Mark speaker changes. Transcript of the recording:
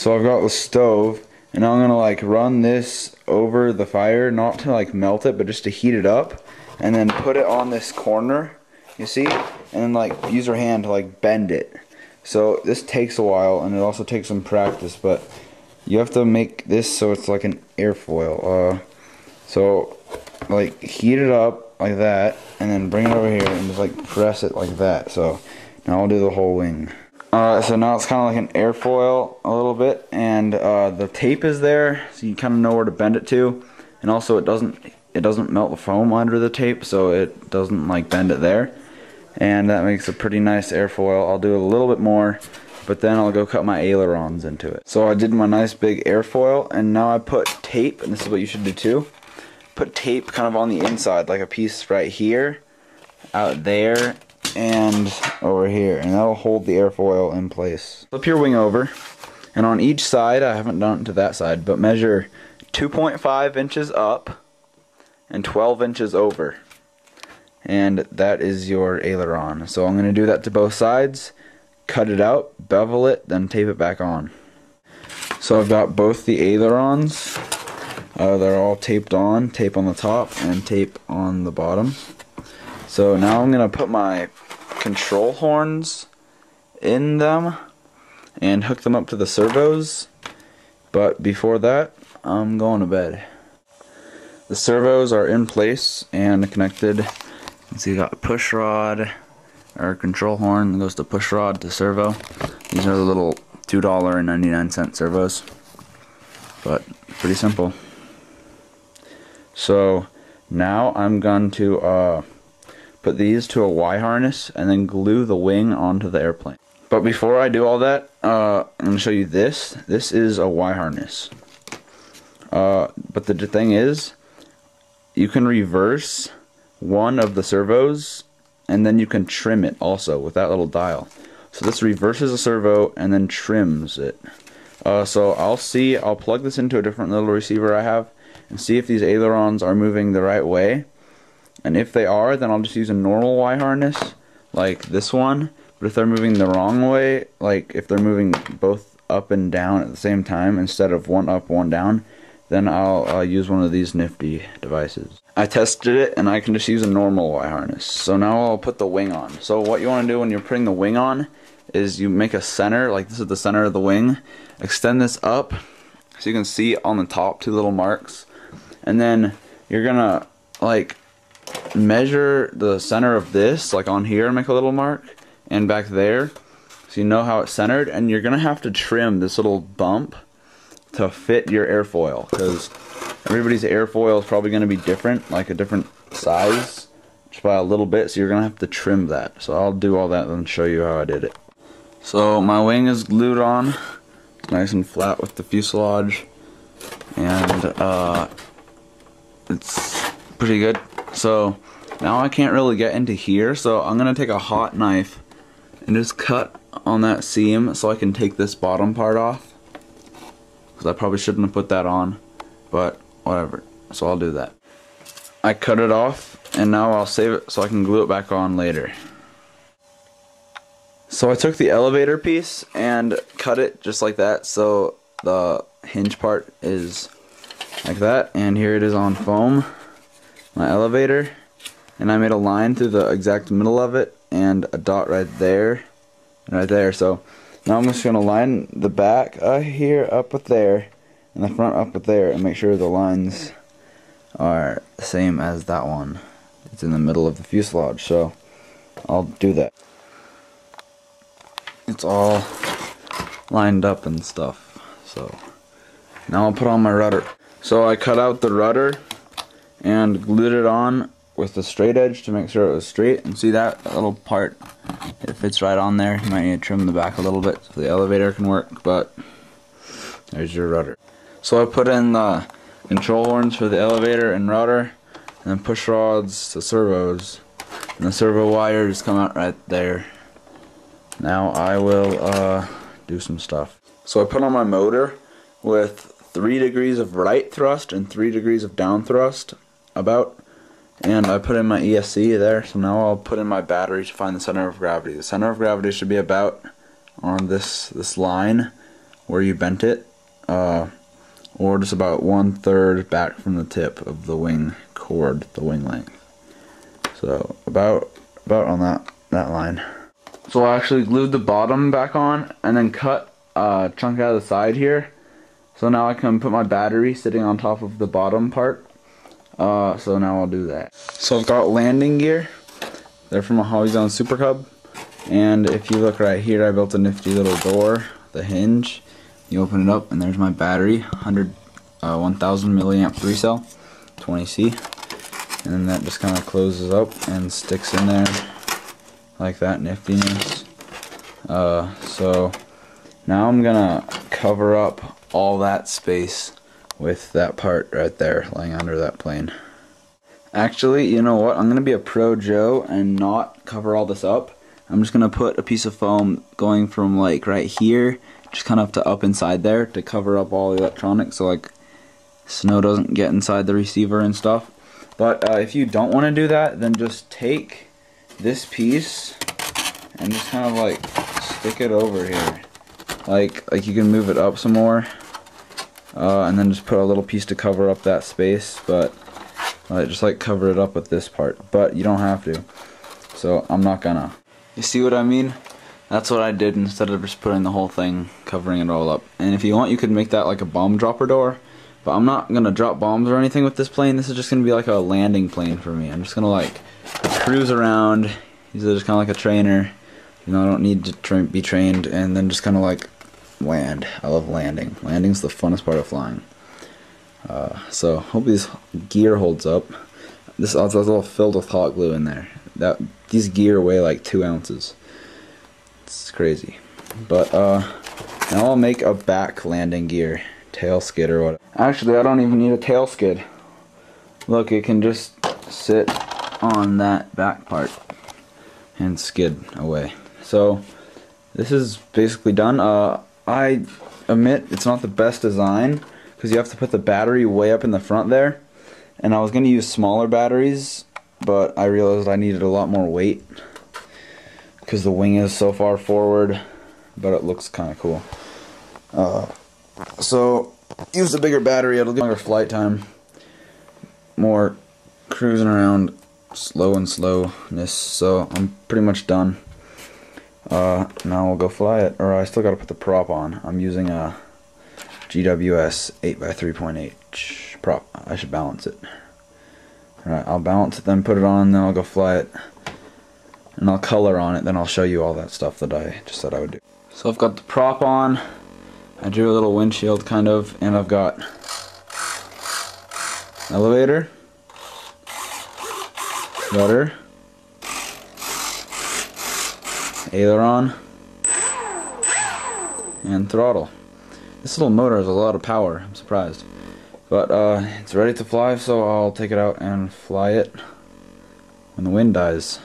Speaker 1: So I've got the stove, and now I'm gonna like run this over the fire, not to like melt it, but just to heat it up, and then put it on this corner, you see, and then like use your hand to like bend it. So this takes a while, and it also takes some practice, but you have to make this so it's like an airfoil. So like heat it up like that, and then bring it over here and just like press it like that. So now I'll do the whole wing. So now it's kind of like an airfoil a little bit, and the tape is there, so you kind of know where to bend it to, and also it doesn't melt the foam under the tape, so it doesn't like bend it there, and that makes a pretty nice airfoil. I'll do a little bit more, but then I'll go cut my ailerons into it. So I did my nice big airfoil, and now I put tape, and this is what you should do too. Put tape kind of on the inside, like a piece right here, out there, and over here, and that'll hold the airfoil in place. Flip your wing over, and on each side, I haven't done it to that side, but measure 2.5 inches up and 12 inches over, and that is your aileron. So I'm going to do that to both sides, cut it out, bevel it, then tape it back on. So I've got both the ailerons, they're all taped on, tape on the top and tape on the bottom. So now I'm going to put my control horns in them and hook them up to the servos, but before that I'm going to bed. The servos are in place and connected. So you got a push rod, or control horn that goes to push rod to servo. These are the little $2.99 servos, but pretty simple. So now I'm going to put these to a Y harness and then glue the wing onto the airplane. But before I do all that, I'm going to show you this. This is a Y harness. But the thing is, you can reverse one of the servos, and then you can trim it also with that little dial. So this reverses a servo and then trims it. So I'll plug this into a different little receiver I have and see if these ailerons are moving the right way. And if they are, then I'll just use a normal Y harness, like this one. But if they're moving the wrong way, like if they're moving both up and down at the same time instead of one up, one down, then I'll use one of these nifty devices. I tested it, and I can just use a normal Y harness. So now I'll put the wing on. So what you want to do when you're putting the wing on is you make a center, like this is the center of the wing. Extend this up so you can see on the top 2 little marks. And then you're gonna like measure the center of this, like on here, make a little mark, and back there, so you know how it's centered. And you're gonna have to trim this little bump to fit your airfoil, because everybody's airfoil is probably gonna be different, like a different size, just by a little bit. So you're gonna have to trim that. So I'll do all that and show you how I did it. So my wing is glued on, nice and flat with the fuselage, and it's pretty good. So now I can't really get into here, so I'm gonna take a hot knife and just cut on that seam so I can take this bottom part off, because I probably shouldn't have put that on, but whatever. So I'll do that. I cut it off, and now I'll save it so I can glue it back on later. So I took the elevator piece and cut it just like that, so the hinge part is like that, and here it is on foam, my elevator, and I made a line through the exact middle of it and a dot right there and right there. So now I'm just going to line the back here up with there and the front up with there, and make sure the lines are the same as that one. It's in the middle of the fuselage, so I'll do that. It's all lined up and stuff. So now I'll put on my rudder. So I cut out the rudder and glued it on with the straight edge to make sure it was straight. And see that little part, it fits right on there. You might need to trim the back a little bit so the elevator can work, but there's your rudder. So I put in the control horns for the elevator and rudder, and then push rods to servos, and the servo wires come out right there. Now I will do some stuff. So I put on my motor with 3 degrees of right thrust and 3 degrees of down thrust about, and I put in my ESC there. So now I'll put in my battery to find the center of gravity. The center of gravity should be about on this line where you bent it, or just about 1/3 back from the tip of the wing cord, the wing length. So about on that line. So I actually glued the bottom back on and then cut a chunk out of the side here. So now I can put my battery sitting on top of the bottom part. So now I'll do that. So I've got landing gear. They're from a Hobby Zone Super Cub. And if you look right here, I built a nifty little door, the hinge. You open it up and there's my battery, 1000 milliamp 3-cell, 20C. And then that just kind of closes up and sticks in there like that, niftiness. So now I'm gonna cover up all that space with that part right there laying under that plane. Actually, you know what? I'm gonna be a pro Joe and not cover all this up. I'm just gonna put a piece of foam going from like right here, just kind of to up inside there to cover up all the electronics, so like snow doesn't get inside the receiver and stuff. But if you don't want to do that, then just take this piece and just kind of like stick it over here. Like you can move it up some more, and then just put a little piece to cover up that space. But just like cover it up with this part. But you don't have to. So I'm not gonna. You see what I mean? That's what I did instead of just putting the whole thing, covering it all up. And if you want, you could make that like a bomb dropper door. But I'm not going to drop bombs or anything with this plane. This is just going to be like a landing plane for me. I'm just going to like cruise around. These are just kind of like a trainer. You know, I don't need to be trained. And then just kind of like land. I love landing. Landing's the funnest part of flying. So hopefully this gear holds up. This is all filled with hot glue in there. These gear weigh like 2 ounces. It's crazy. But now I'll make a back landing gear. Tail skid or what. Actually, I don't even need a tail skid. Look, it can just sit on that back part and skid away. So this is basically done. I admit it's not the best design because you have to put the battery way up in the front there, and I was going to use smaller batteries, but I realized I needed a lot more weight because the wing is so far forward, but it looks kind of cool. So use a bigger battery, it'll give longer flight time, more cruising around, slow and slowness. So I'm pretty much done. Now we'll go fly it, or I still gotta put the prop on. I'm using a GWS 8x3.8 prop. I should balance it. Alright, I'll balance it, then put it on, then I'll go fly it. And I'll color on it, then I'll show you all that stuff that I just said I would do. So I've got the prop on. I drew a little windshield kind of, and I've got elevator, rudder, aileron, and throttle. This little motor has a lot of power, I'm surprised. But it's ready to fly, so I'll take it out and fly it when the wind dies.